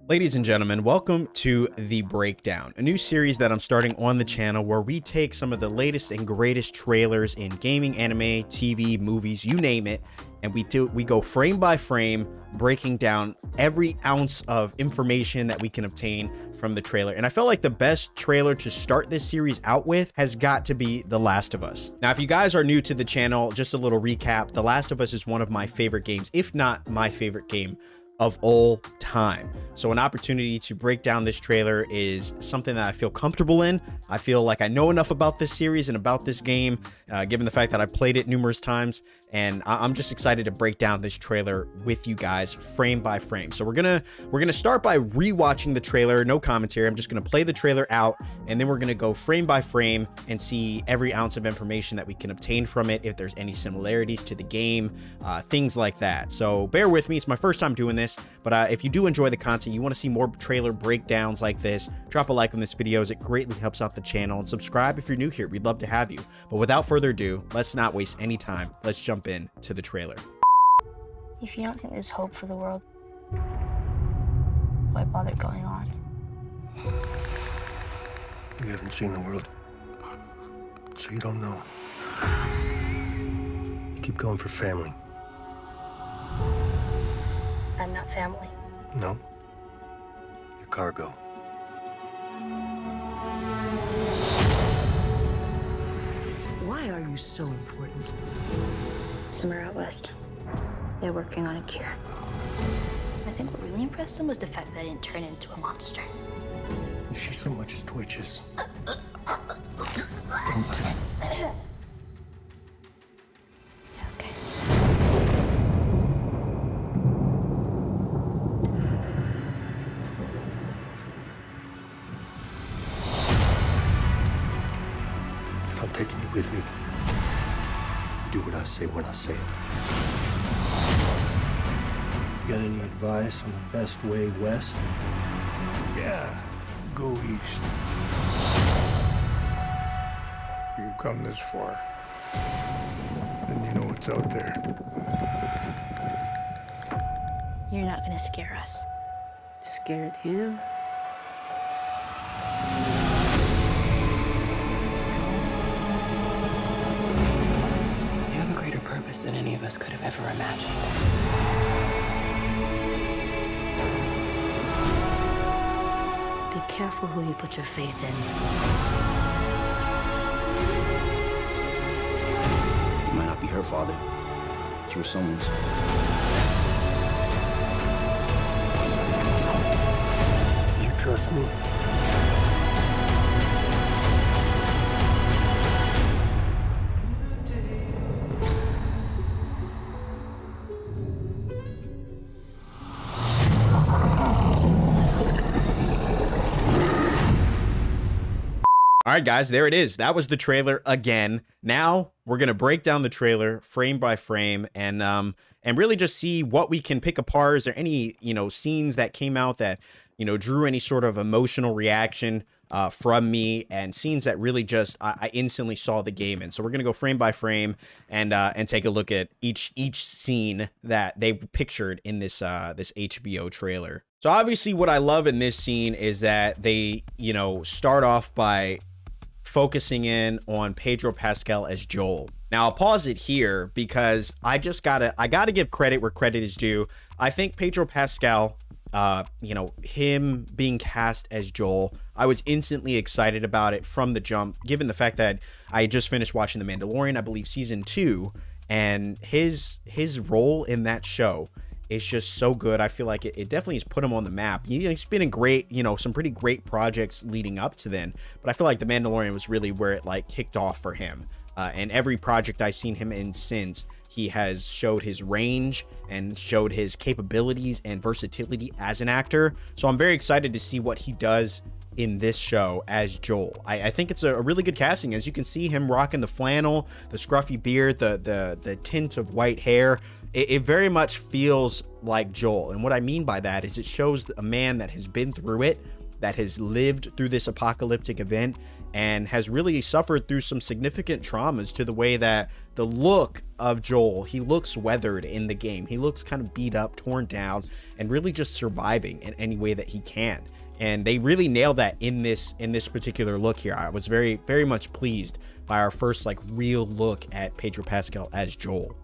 Ladies and gentlemen, welcome to The Breakdown, a new series that I'm starting on the channel where we take some of the latest and greatest trailers in gaming, anime, TV, movies, you name it, and we go frame by frame, breaking down every ounce of information that we can obtain from the trailer. And I felt like the best trailer to start this series out with has got to be The Last of Us. Now, if you guys are new to the channel, just a little recap. The Last of Us is one of my favorite games, if not my favorite game of all time. So an opportunity to break down this trailer is something that I feel comfortable in. I feel like I know enough about this series and about this game, given the fact that I've played it numerous times, and I'm just excited to break down this trailer with you guys frame by frame. So we're gonna start by rewatching the trailer, no commentary. I'm just gonna play the trailer out, and then we're gonna go frame by frame and see every ounce of information that we can obtain from it, if there's any similarities to the game, things like that. So bear with me, it's my first time doing this, but if you do enjoy the content, you want to see more trailer breakdowns like this, drop a like on this video as it greatly helps out the channel, and subscribe if you're new here. We'd love to have you. But without further ado, let's not waste any time. Let's jump in to the trailer. If you don't think there's hope for the world, why bother going on? You haven't seen the world, so you don't know. You keep going for family. I'm not family. No. You're cargo. Why are you so important? Somewhere out west, they're working on a cure. I think what really impressed them was the fact that I didn't turn into a monster. If she so much as twitches, don't. Okay. If I'm taking you with me, do what I say when I say it. You got any advice on the best way west? Yeah, go east. You've come this far, and you know what's out there. You're not gonna scare us. Scared him? You have a greater purpose than any of us could have ever imagined. Be careful who you put your faith in. You might not be her father, but you were someone's. You trust me? All right, guys, there it is. That was the trailer again. Now we're gonna break down the trailer frame by frame and really just see what we can pick apart. Is there any scenes that came out that drew any sort of emotional reaction from me, and scenes that really just I instantly saw the game in. So we're gonna go frame by frame and take a look at each scene that they pictured in this this HBO trailer. So obviously, what I love in this scene is that they start off by focusing in on Pedro Pascal as Joel. Now I'll pause it here because I gotta give credit where credit is due. I think Pedro Pascal, him being cast as Joel, I was instantly excited about it from the jump, given the fact that I just finished watching The Mandalorian, I believe season 2, and his role in that show is just so good. I feel like it definitely has put him on the map. He's been in great, some pretty great projects leading up to then, but I feel like The Mandalorian was really where it kicked off for him. And every project I've seen him in since, he has showed his range and showed his capabilities and versatility as an actor. So I'm very excited to see what he does in this show as Joel. I think it's a really good casting. As you can see him rocking the flannel, the scruffy beard, the tint of white hair. It very much feels like Joel. And what I mean by that is it shows a man that has been through it, that has lived through this apocalyptic event, and has really suffered through some significant traumas to the way that the look of Joel, he looks weathered in the game. He looks kind of beat up, torn down, and really just surviving in any way that he can. And they really nailed that in this particular look here. I was very, very much pleased by our first like real look at Pedro Pascal as Joel.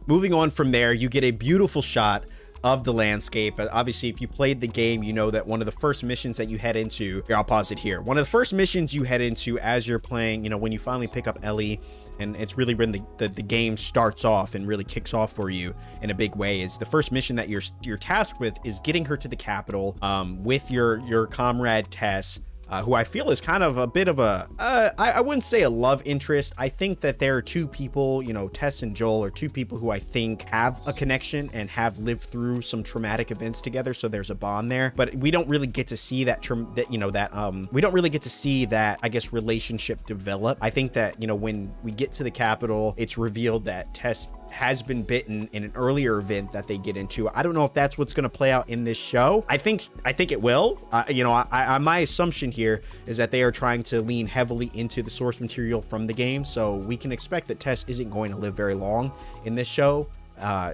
Moving on from there, you get a beautiful shot of the landscape. Obviously, if you played the game, you know that one of the first missions that you head into, here, I'll pause it here. One of the first missions you head into as you're playing, you know, when you finally pick up Ellie, and it's really when the game starts off and really kicks off for you in a big way, is the first mission that you're tasked with is getting her to the capital with your comrade Tess, who I feel is kind of a bit of a, I wouldn't say a love interest. I think that there are two people, you know, Tess and Joel are two people who I think have a connection and have lived through some traumatic events together. So there's a bond there, but we don't really get to see that, we don't really get to see that, I guess, relationship develop. I think that, you know, when we get to the capital, it's revealed that Tess has been bitten in an earlier event that they get into. I don't know if that's what's going to play out in this show. I think it will. You know, my assumption here is that they are trying to lean heavily into the source material from the game, so we can expect that Tess isn't going to live very long in this show.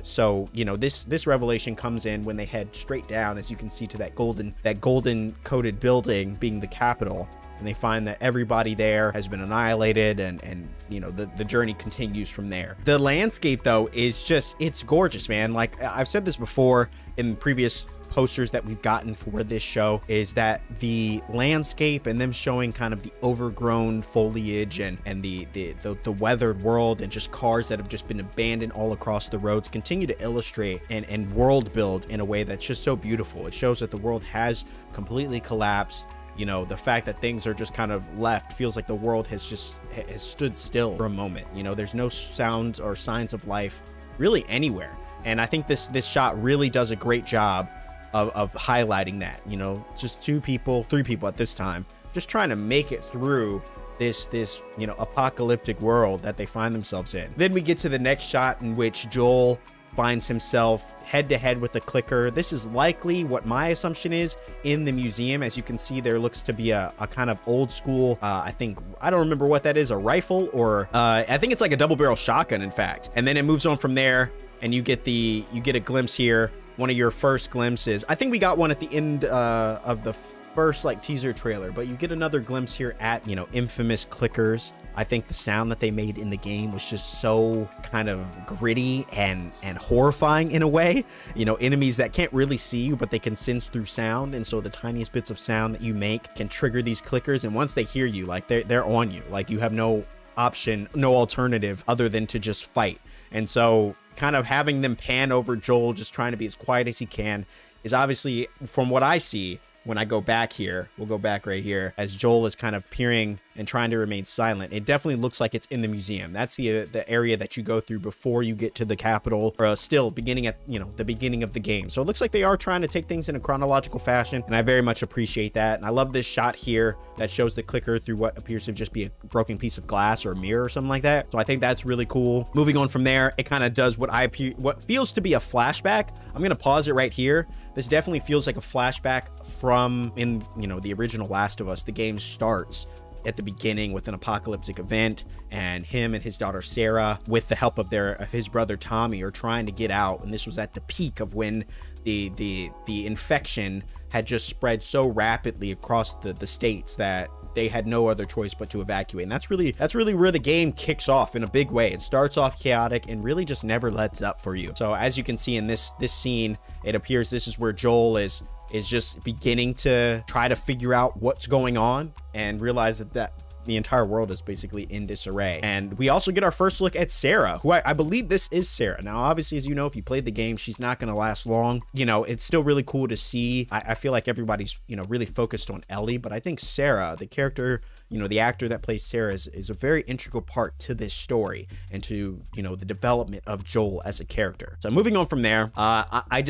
So, you know, this revelation comes in when they head straight down, as you can see, to that golden coated building being the Capitol. And they find that everybody there has been annihilated, and you know, the journey continues from there. The landscape, though, is just, it's gorgeous, man. Like I've said this before in previous posters that we've gotten for this show, is that the landscape and them showing kind of the overgrown foliage and the weathered world and just cars that have just been abandoned all across the roads continue to illustrate and world build in a way that's just so beautiful. It shows that the world has completely collapsed. You know, the fact that things are just kind of left feels like the world has stood still for a moment. You know, there's no sounds or signs of life really anywhere. And I think this shot really does a great job of highlighting that. You know, just three people at this time, just trying to make it through this you know, apocalyptic world that they find themselves in. Then we get to the next shot in which Joel finds himself head to head with the clicker. This is likely what my assumption is in the museum. As you can see, there looks to be a kind of old school, I don't remember what that is, a rifle, or I think it's like a double barrel shotgun, in fact. And then it moves on from there, and you get a glimpse here, one of your first glimpses. I think we got one at the end of the first like teaser trailer, but you get another glimpse here at, you know, infamous clickers. I think the sound that they made in the game was just so kind of gritty and horrifying in a way. You know, enemies that can't really see you, but they can sense through sound. And so the tiniest bits of sound that you make can trigger these clickers. And once they hear you, like they're on you, like you have no option, no alternative other than to just fight. And so kind of having them pan over Joel, just trying to be as quiet as he can, is obviously, from what I see, when I go back here, we'll go back right here, as Joel is kind of peering and trying to remain silent. It definitely looks like it's in the museum. That's the area that you go through before you get to the Capitol, or still beginning at, you know, the beginning of the game. So it looks like they are trying to take things in a chronological fashion, and I very much appreciate that. And I love this shot here that shows the clicker through what appears to just be a broken piece of glass or a mirror or something like that. So I think that's really cool. Moving on from there, it kind of does what feels to be a flashback. I'm gonna pause it right here. This definitely feels like a flashback from, in, you know, the original Last of Us. The game starts at the beginning with an apocalyptic event, and him and his daughter Sarah, with the help of his brother Tommy, are trying to get out. And this was at the peak of when the infection had just spread so rapidly across the states that they had no other choice but to evacuate. And that's really where the game kicks off in a big way. It starts off chaotic and really just never lets up for you. So as you can see in this scene, it appears this is where Joel is just beginning to try to figure out what's going on and realize that the entire world is basically in disarray. And we also get our first look at Sarah, who I believe this is Sarah. Now, obviously, as you know, if you played the game, she's not going to last long. You know, it's still really cool to see. I feel like everybody's, you know, really focused on Ellie, but I think Sarah, the character, you know, the actor that plays Sarah, is a very integral part to this story and to, you know, the development of Joel as a character. So moving on from there, I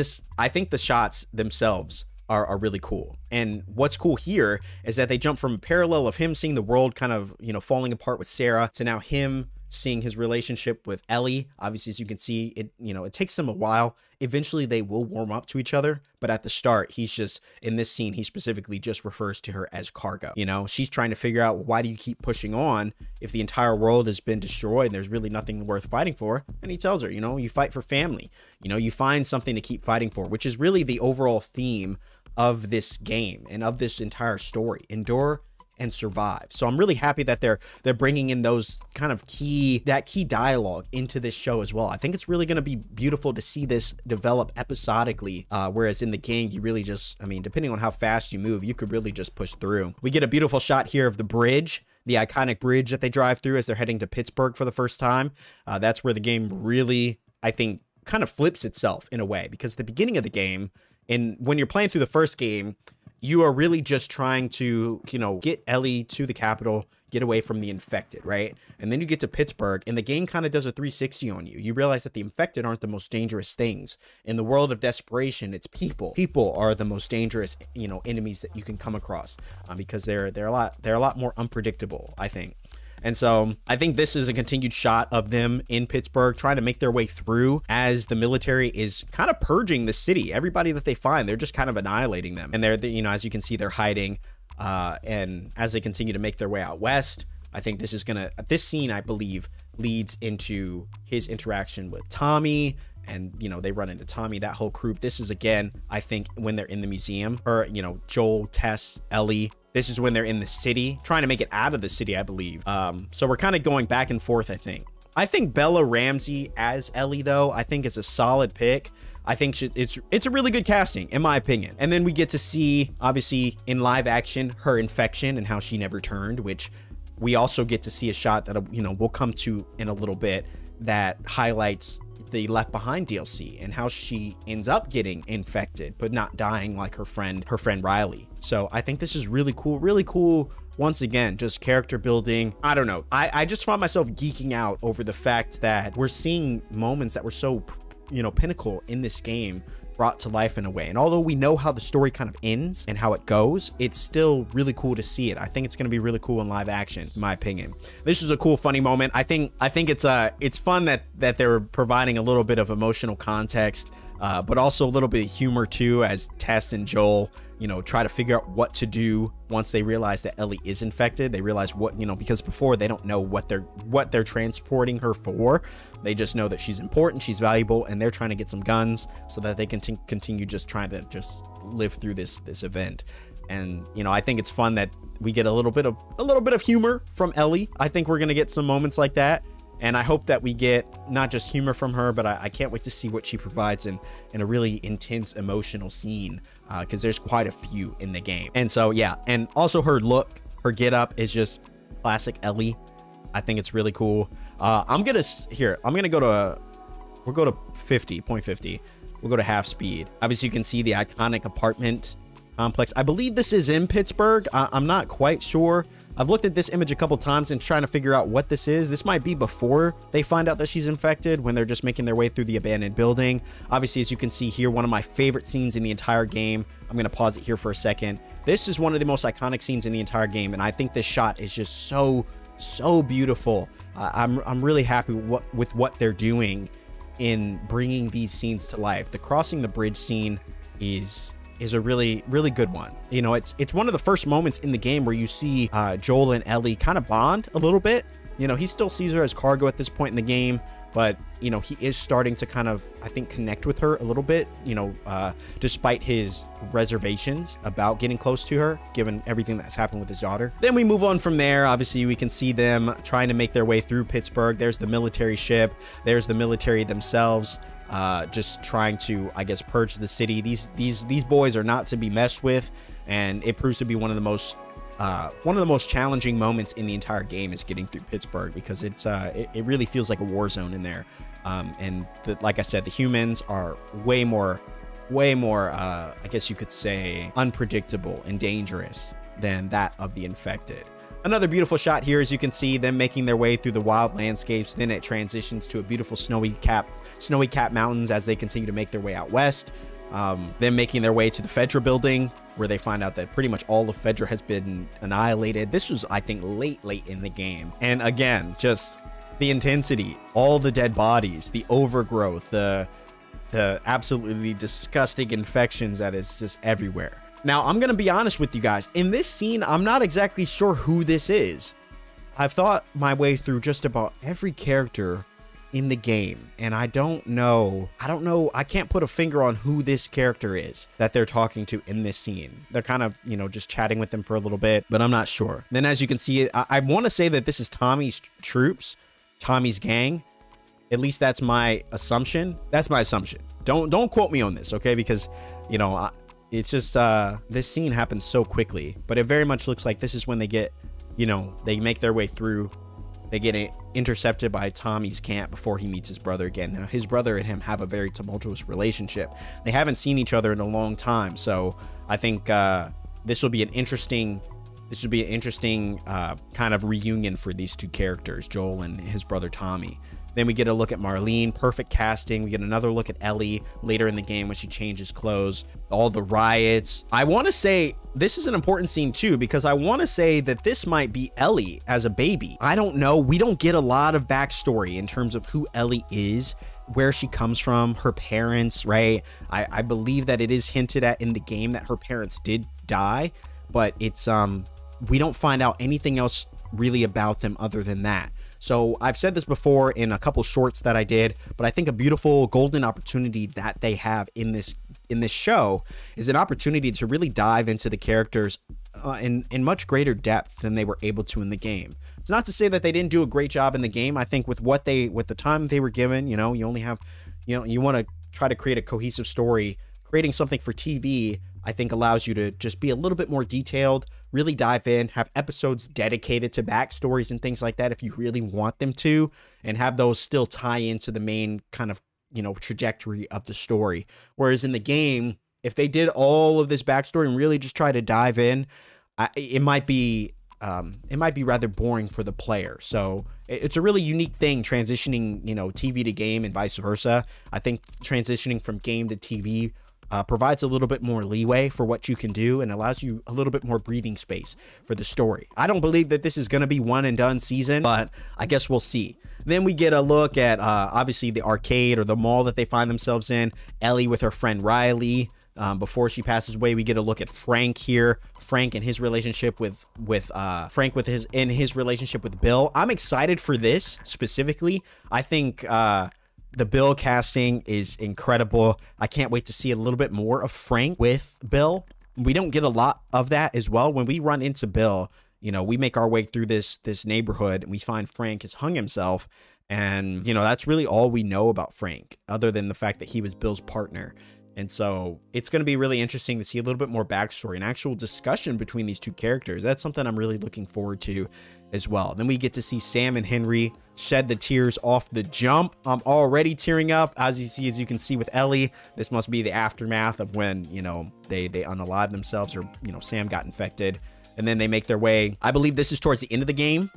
think the shots themselves are really cool. And what's cool here is that they jump from a parallel of him seeing the world kind of, you know, falling apart with Sarah, to now him seeing his relationship with Ellie. Obviously, as you can see, it takes them a while. Eventually, they will warm up to each other. But at the start, he's just, in this scene, he specifically just refers to her as cargo. You know, she's trying to figure out, why do you keep pushing on if the entire world has been destroyed and there's really nothing worth fighting for? And he tells her, you know, you fight for family. You know, you find something to keep fighting for, which is really the overall theme of this game and of this entire story. Endure and survive. So I'm really happy that they're bringing in those kind of key dialogue into this show as well. I think it's really going to be beautiful to see this develop episodically, whereas in the game you really just, I mean, depending on how fast you move, you could really just push through. We get a beautiful shot here of the bridge, the iconic bridge that they drive through as they're heading to Pittsburgh for the first time. That's where the game really, I think, kind of flips itself in a way, because at the beginning of the game, and when you're playing through the first game, you are really just trying to, you know, get Ellie to the capital, get away from the infected, right? And then you get to Pittsburgh and the game kind of does a 360 on you. You realize that the infected aren't the most dangerous things. In the world of desperation, it's people. People are the most dangerous, you know, enemies that you can come across, because they're a lot more unpredictable, I think. And so I think this is a continued shot of them in Pittsburgh trying to make their way through as the military is kind of purging the city. Everybody that they find, they're just kind of annihilating them. And they're, you know, as you can see, they're hiding. And as they continue to make their way out west, I think this scene, I believe, leads into his interaction with Tommy. And, you know, they run into Tommy, that whole group. This is, again, I think, when they're in the museum, or, you know, Joel, Tess, Ellie. This is when they're in the city, trying to make it out of the city, I believe. So we're kind of going back and forth, I think. I think Bella Ramsey as Ellie, though, I think is a solid pick. I think it's a really good casting, in my opinion. And then we get to see, obviously, in live action, her infection and how she never turned, which we also get to see a shot that, you know, we'll come to in a little bit, that highlights the Left Behind DLC and how she ends up getting infected but not dying like her friend Riley. So I think this is really cool. Once again, just character building. I don't know, I just found myself geeking out over the fact that we're seeing moments that were so, you know, pinnacle in this game brought to life in a way. And although we know how the story kind of ends and how it goes, it's still really cool to see it. I think it's going to be really cool in live action, in my opinion. This was a cool, funny moment. I think it's fun that they're providing a little bit of emotional context, but also a little bit of humor too, as Tess and Joel, you know, try to figure out what to do once they realize that Ellie is infected. They realize what, you know, because before they don't know what they're transporting her for. They just know that she's important, she's valuable, and they're trying to get some guns so that they can continue just trying to just live through this event. And, you know, I think it's fun that we get a little bit of humor from Ellie. I think we're gonna get some moments like that. And I hope that we get not just humor from her, but I can't wait to see what she provides in a really intense, emotional scene, because there's quite a few in the game. And so, yeah, and also her look, her get up is just classic Ellie. I think it's really cool. We'll go to 0.50. We'll go to half speed. Obviously, you can see the iconic apartment complex. I believe this is in Pittsburgh. I'm not quite sure. I've looked at this image a couple times and trying to figure out what this is. This might be before they find out that she's infected, when they're just making their way through the abandoned building. Obviously, as you can see here, one of my favorite scenes in the entire game. I'm going to pause it here for a second. This is one of the most iconic scenes in the entire game, and I think this shot is just so beautiful. I'm really happy with what they're doing in bringing these scenes to life. The crossing the bridge scene is a really good one. You know, it's one of the first moments in the game where you see Joel and Ellie kind of bond a little bit. You know, he still sees her as cargo at this point in the game, but, you know, he is starting to kind of, I think, connect with her a little bit, you know, despite his reservations about getting close to her, given everything that's happened with his daughter. Then we move on from there. Obviously, we can see them trying to make their way through Pittsburgh. There's the military ship. There's the military themselves. Just trying to, I guess, purge the city. These boys are not to be messed with, and it proves to be one of the most challenging moments in the entire game is getting through Pittsburgh, because it really feels like a war zone in there. And like I said, the humans are way more, I guess you could say, unpredictable and dangerous than that of the infected. Another beautiful shot here, as you can see them making their way through the wild landscapes. Then it transitions to a beautiful snowy cap mountains as they continue to make their way out west. Them making their way to the Fedra building, where they find out that pretty much all of Fedra has been annihilated. This was, I think, late in the game. And again, just The intensity, all the dead bodies, the overgrowth, the absolutely disgusting infections that is just everywhere. Now, I'm going to be honest with you guys. In this scene, I'm not exactly sure who this is. I've thought my way through just about every character in the game, and I don't know. I can't put a finger on who this character is that they're talking to in this scene. They're kind of, you know, just chatting with them for a little bit, but I'm not sure. Then as you can see, I want to say that this is Tommy's troops, Tommy's gang. At least that's my assumption. That's my assumption. Don't quote me on this, okay? Because, you know, it's just this scene happens so quickly, but it very much looks like this is when they get, you know, they make their way through. They get intercepted by Tommy's camp before he meets his brother again. Now, his brother and him have a very tumultuous relationship. They haven't seen each other in a long time, so I think this will be an interesting kind of reunion for these two characters, Joel and his brother Tommy. Then we get a look at Marlene, perfect casting. We get another look at Ellie later in the game when she changes clothes, all the riots. I want to say this is an important scene too, because I want to say that this might be Ellie as a baby. I don't know. We don't get a lot of backstory in terms of who Ellie is, where she comes from, her parents, right? I believe that it is hinted at in the game that her parents did die, but it's, we don't find out anything else really about them other than that. So I've said this before in a couple shorts that I did, but I think a beautiful golden opportunity that they have in this show is an opportunity to really dive into the characters in much greater depth than they were able to in the game. It's not to say that they didn't do a great job in the game. I think with the time they were given, you know, you only have, you know, you want to try to create a cohesive story. Creating something for TV, I think, allows you to just be a little bit more detailed, really dive in, have episodes dedicated to backstories and things like that if you really want them to, and have those still tie into the main kind of, you know, trajectory of the story. Whereas in the game, if they did all of this backstory and really just try to dive in, it might be rather boring for the player. So it's a really unique thing transitioning, you know, TV to game and vice versa. I think transitioning from game to TV provides a little bit more leeway for what you can do and allows you a little bit more breathing space for the story. I don't believe that this is going to be one and done season, but I guess we'll see. Then we get a look at obviously the arcade or the mall that they find themselves in. Ellie with her friend Riley. Before she passes away, we get a look at Frank here. Frank and his relationship with his relationship with Bill. I'm excited for this specifically. I think the Bill casting is incredible. I can't wait to see a little bit more of Frank with Bill. We don't get a lot of that as well. When we run into Bill, you know, we make our way through this neighborhood and we find Frank has hung himself. And, you know, that's really all we know about Frank, other than the fact that he was Bill's partner. And so it's going to be really interesting to see a little bit more backstory and actual discussion between these two characters. That's something I'm really looking forward to as well. Then we get to see Sam and Henry shed the tears off the jump. I'm already tearing up. As you can see with Ellie, this must be the aftermath of when, you know, they unalived themselves, or, you know, Sam got infected. And then they make their way. I believe this is towards the end of the game.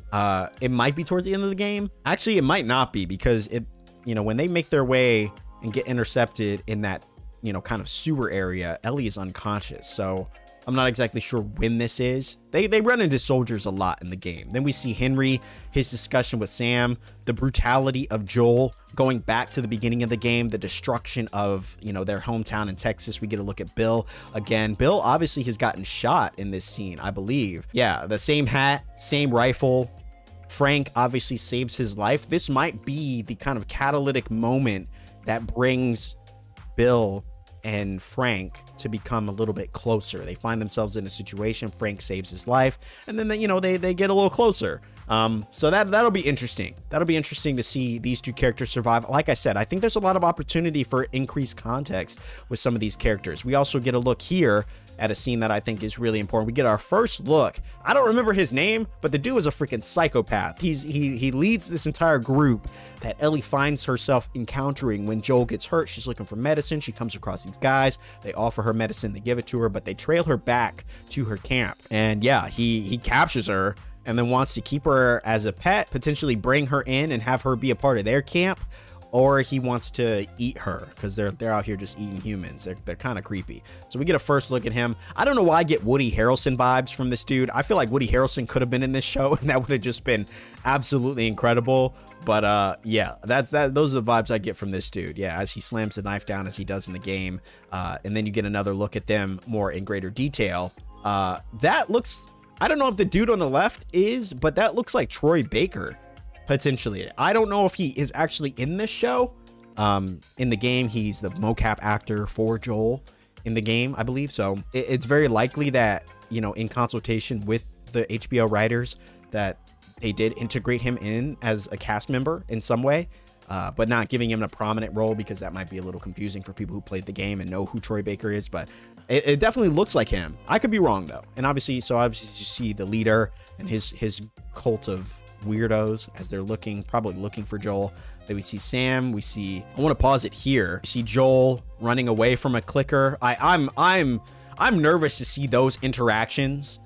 It might be towards the end of the game. Actually, it might not be, because it, you know, when they make their way and get intercepted in that, you know, kind of sewer area, Ellie is unconscious. So I'm not exactly sure when this is. They run into soldiers a lot in the game. Then we see Henry, his discussion with Sam, the brutality of Joel, going back to the beginning of the game, the destruction of, you know, their hometown in Texas. We get a look at Bill again. Bill obviously has gotten shot in this scene, I believe. Yeah, the same hat, same rifle. Frank obviously saves his life. This might be the kind of catalytic moment that brings Bill and Frank to become a little bit closer. They find themselves in a situation, Frank saves his life, and then you know, they get a little closer. So that'll be interesting. That'll be interesting to see these two characters survive. Like I said, I think there's a lot of opportunity for increased context with some of these characters. We also get a look here at a scene that I think is really important. We get our first look. I don't remember his name, but the dude is a freaking psychopath. He leads this entire group that Ellie finds herself encountering when Joel gets hurt. She's looking for medicine. She comes across these guys. They offer her medicine. They give it to her, but they trail her back to her camp. And yeah, he captures her and then wants to keep her as a pet, potentially bring her in and have her be a part of their camp. or he wants to eat her, because they're out here just eating humans. They're kind of creepy. So we get a first look at him. I don't know why I get Woody Harrelson vibes from this dude. I feel like Woody Harrelson could have been in this show, and that would have just been absolutely incredible. But yeah, those are the vibes I get from this dude. Yeah, as he slams the knife down as he does in the game, and then you get another look at them more in greater detail. That looks, I don't know if the dude on the left is, but that looks like Troy Baker. Potentially. I don't know if he is actually in this show. In the game, he's the mocap actor for Joel in the game, I believe. So it's very likely that, you know, in consultation with the HBO writers, that they did integrate him in as a cast member in some way, but not giving him a prominent role, because that might be a little confusing for people who played the game and know who Troy Baker is. But it definitely looks like him. I could be wrong though. And obviously you see the leader and his cult of weirdos as they're probably looking for Joel. Then we see Sam. I want to pause it here. We see Joel running away from a clicker. I'm nervous to see those interactions.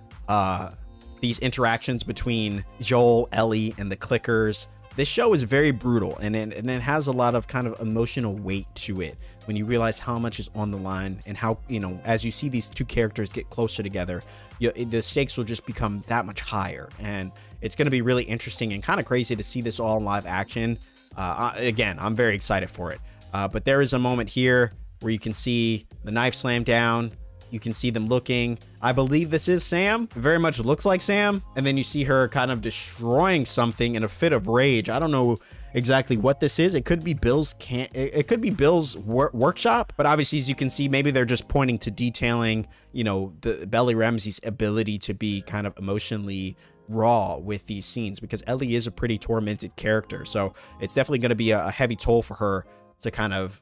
These interactions between Joel, Ellie, and the clickers. This show is very brutal, and it has a lot of kind of emotional weight to it when you realize how much is on the line, and how, you know, as you see these two characters get closer together, the stakes will just become that much higher. And it's going to be really interesting and kind of crazy to see this all in live action. Again, I'm very excited for it. But there is a moment here where you can see the knife slam down. You can see them looking. I believe this is Sam. It very much looks like Sam. And then you see her kind of destroying something in a fit of rage. I don't know exactly what this is. It could be Bill's workshop, but obviously, as you can see, maybe they're just pointing to detailing, you know, the Bella Ramsey's ability to be kind of emotionally raw with these scenes, because Ellie is a pretty tormented character. So it's definitely going to be a heavy toll for her to kind of,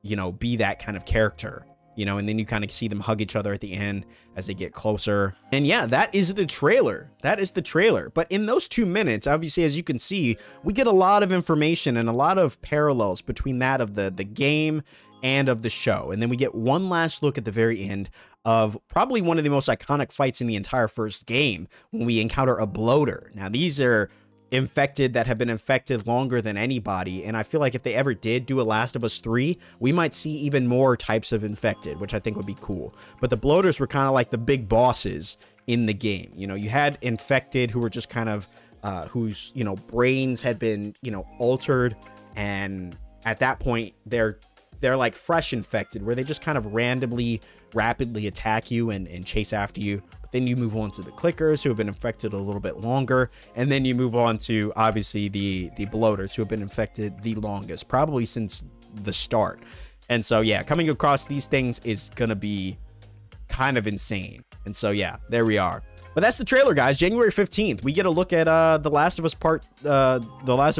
you know, be that kind of character. You know, and then you kind of see them hug each other at the end as they get closer. And yeah, that is the trailer. That is the trailer. But in those 2 minutes, obviously, as you can see, we get a lot of information and a lot of parallels between that of the game and of the show. And then we get one last look at the very end of probably one of the most iconic fights in the entire first game, when we encounter a bloater. Now, these are infected that have been infected longer than anybody, and I feel like if they ever did do a Last of Us 3, we might see even more types of infected, which I think would be cool. But the bloaters were kind of like the big bosses in the game. You know, you had infected who were just kind of whose, you know, brains had been, you know, altered, and at that point they're like fresh infected, where they just kind of rapidly attack you and chase after you. Then you move on to the clickers, who have been infected a little bit longer. And then you move on to, obviously, the bloaters, who have been infected the longest, probably since the start. And so, yeah, coming across these things is going to be kind of insane. And so, yeah, there we are. But that's the trailer, guys. January 15th, we get a look at The Last of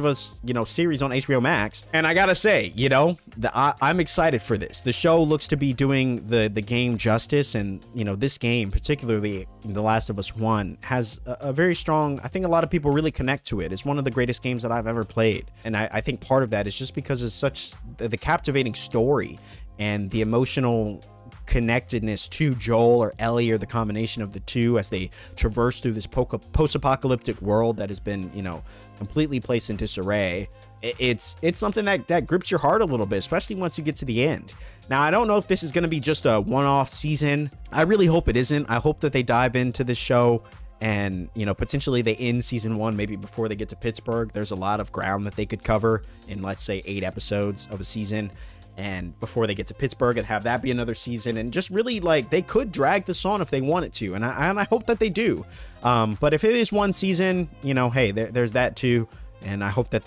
Us you know, series on HBO Max. And I gotta say, you know, I'm excited for this. The show looks to be doing the game justice, and, you know, this game, particularly The Last of Us 1, has a very strong, I think a lot of people really connect to it. It's one of the greatest games that I've ever played. And I think part of that is just because it's such the captivating story and the emotional connectedness to Joel or Ellie, or the combination of the two, as they traverse through this post-apocalyptic world that has been, you know, completely placed in disarray. It's something that grips your heart a little bit, especially once you get to the end. Now, I don't know if this is going to be just a one-off season. I really hope it isn't. I hope that they dive into this show and, you know, potentially they end season 1 maybe before they get to Pittsburgh. There's a lot of ground that they could cover in, let's say, 8 episodes of a season, and before they get to Pittsburgh, and have that be another season. And just really, like, they could drag this on if they wanted to, and I hope that they do. But if it is one season, you know, hey, there's that too. And I hope that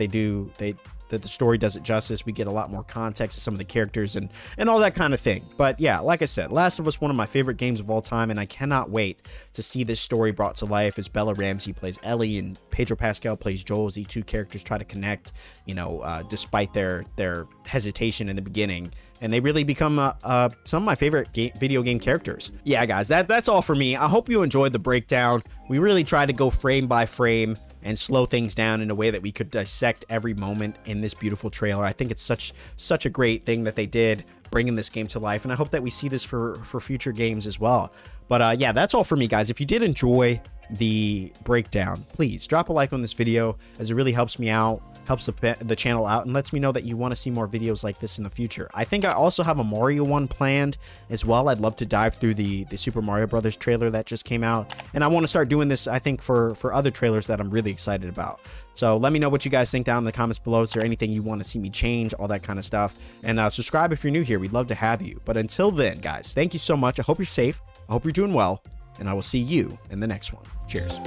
that the story does it justice. We get a lot more context to some of the characters and all that kind of thing. But yeah, like I said, Last of Us, one of my favorite games of all time, and I cannot wait to see this story brought to life as Bella Ramsey plays Ellie and Pedro Pascal plays Joel, as these two characters try to connect, you know, despite their hesitation in the beginning. And they really become some of my favorite video game characters. Yeah, guys, that's all for me. I hope you enjoyed the breakdown. We really tried to go frame by frame and slow things down in a way that we could dissect every moment in this beautiful trailer. I think it's such a great thing that they did, bringing this game to life, and I hope that we see this for future games as well. But yeah, that's all for me, guys. If you did enjoy the breakdown, please drop a like on this video, as it really helps me out. helps the channel out and lets me know that you want to see more videos like this in the future. I think I also have a Mario one planned as well. I'd love to dive through the Super Mario Brothers trailer that just came out, and I want to start doing this, I think, for other trailers that I'm really excited about. So let me know what you guys think down in the comments below. Is there anything you want to see me change, all that kind of stuff, and subscribe if you're new here. We'd love to have you. But until then, guys, thank you so much. I hope you're safe, I hope you're doing well, and I will see you in the next one. Cheers.